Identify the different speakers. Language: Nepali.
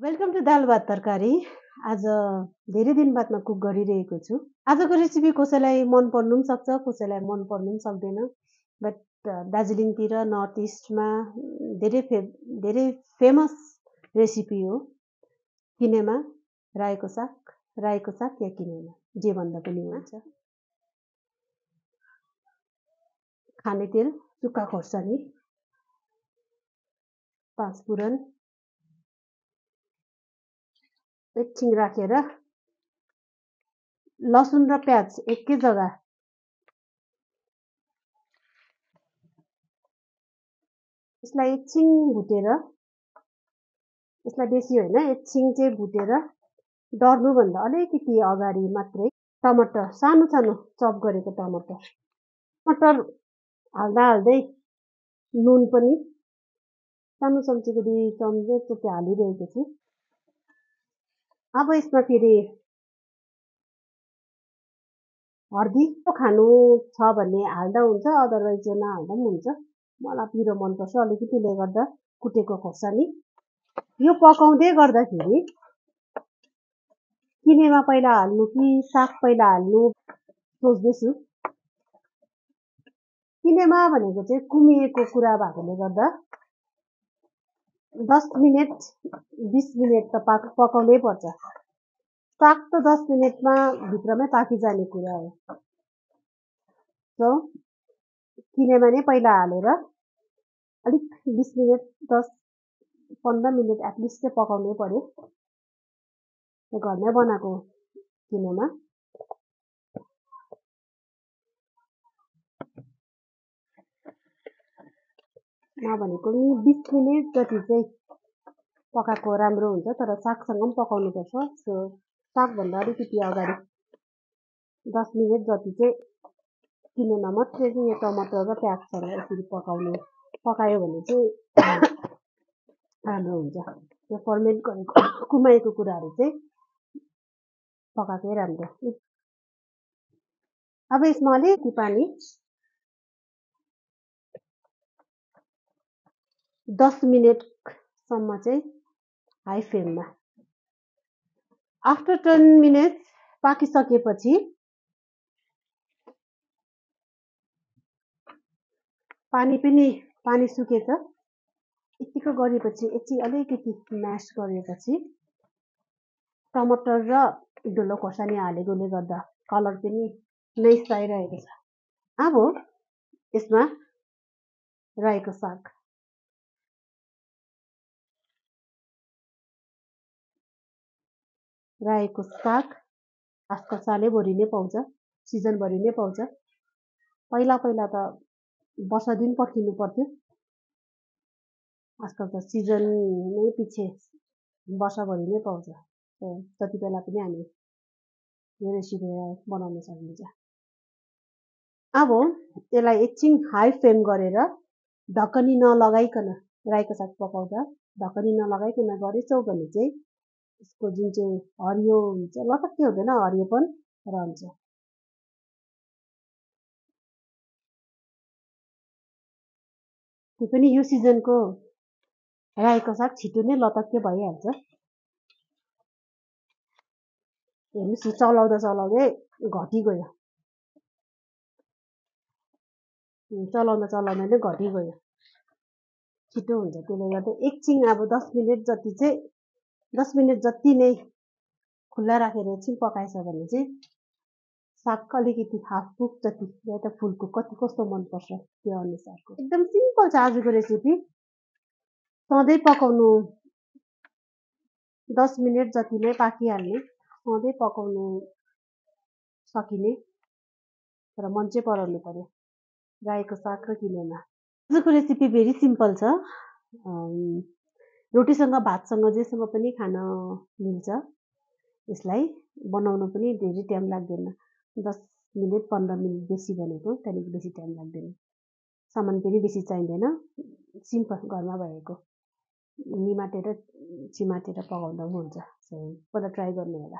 Speaker 1: वेलकम टु दाल भात तरकारी। आज धेरै दिन बादमा कुक गरिरहेको छु। आजको रेसिपी कसैलाई मन पर्नु पनि सक्छ, कसैलाई मन पर्नु पनि सक्दैन। बट दार्जिलिङतिर नर्थ इस्टमा धेरै फेमस रेसिपी हो किनेमा, रायोको साग या किनेमा जे भन्दा पनि हुन्छ। खाने तेल, सुक्खा खोर्सानी, 5 फुरन, एकछिन राखेर लसुन र प्याज एकै जग्गा यसलाई एकछिन भुटेर, यसलाई बेसी होइन, एकछिन चाहिँ भुटेर डढ्नुभन्दा अलिकति अगाडि मात्रै टमाटर सानो सानो चप गरेको टमाटर हाल्दै नुन पनि सानो चम्चीको 2 चम्ची जति हालिरहेको छु। अब यसमा फेरि हर्दी खानु छ भने हाल्दा हुन्छ, अदरवाइज नहाल्दा पनि हुन्छ। मलाई पिरो मनपर्छ अलिकतिले गर्दा कुटेको खोर्सानी। यो पकाउँदै गर्दाखेरि किनेमा पहिला हाल्नु कि साग पहिला हाल्नु सोच्दैछु। किनेमा भनेको चाहिँ कुमिएको कुरा भएकोले गर्दा 10 मिनट 20 मिनट त पकाउनै पर्छ। साग त 10 मिनटमा भित्रमै पाकिजाने कुरा हो। सो किनेमा नै पहिला हालेर अलिक 20 मिनट 10-15 मिनट एटलिस्ट चाहिँ पकाउनै पर्यो। घरमै बनाएको किनेमा। नभनेको नि 20 मिनट जति चाहिँ पकाएको राम्रो हुन्छ, तर सागसँग पनि पकाउनुपर्छ। सो सागभन्दा अलिकति अगाडि 10 मिनट जति चाहिँ किनेमा मात्रै चाहिँ यो टमाटर र प्याजसँग यसरी पकायो भने चाहिँ राम्रो हुन्छ। यो फर्मेन्ट गरेको कुमाएको कुराहरू चाहिँ पकाएकै राम्रो। अब यसमा अलिकति पानी 10 मिनटसम्म चाहिँ हाई फ्लेममा। आफ्टर 10 मिनट पाकिसकेपछि पानी सुकेछ। यतिको गरेपछि एकछिन अलिकति म्यास गरेपछि टमाटर र डल्लो खोर्सानी हालेकोले गर्दा कलर पनि नाइस आइरहेको छ। अब यसमा रायोको साग आजकल सालैभरि नै पाउँछ, सिजनभरि नै पाउँछ। पहिला त वर्ष दिन पर्खिनु पर्थ्यो। आजकल त सिजन नै पछि वर्षभरि नै पाउँछ। जति बेला पनि हामी यो रेसिपी बनाउन सकिन्छ। अब यसलाई एकछिन हाई फ्लेम गरेर ढकनी नलगाइकन रायोको साग पकाउँदा ढकनी नलगाइकन गरेछौँ भने चाहिँ यसको जुन चाहिँ हरियो हुन्छ लटक्कै हुँदैन, हरियोपन रहन्छ। त्यो पनि यो सिजनको रायोको साग छिटो नै लटक्कै भइहाल्छ। हेर्नुहोस् चलाउँदै घटिगयो। चलाउँदा नै घटिगयो। छिटो हुन्छ, त्यसले गर्दा एकछिन अब 10 मिनट जति नै खुल्ला राखेर एकछिन पकाएछ भने चाहिँ साग अलिकति हाफ कुक जति या त फुल कुक कस्तो मनपर्छ त्यो अनुसारको। एकदम सिम्पल छ आजको रेसिपी। सधैँ पकाउनु 10 मिनट जति नै पाकिहाल्ने, सधैँ पकाउनु सकिने, तर मन चाहिँ पराउनु पर्यो। रायोको साग र किनेमा। आजको रेसिपी भेरी सिम्पल छ। रोटीसँग भातसँग जेसँग पनि खान मिल्छ। यसलाई बनाउनु पनि धेरै टाइम लाग्दैन। 10 मिनट 15 मिनट बेसी भनेको, त्यहाँदेखि बेसी टाइम लाग्दैन। सामान पनि बेसी चाहिँदैन, सिम्पल घरमा भएको निमाटेर चिमाटेर पकाउँदा पनि हुन्छ। सो पहिला ट्राई गर्नु होला।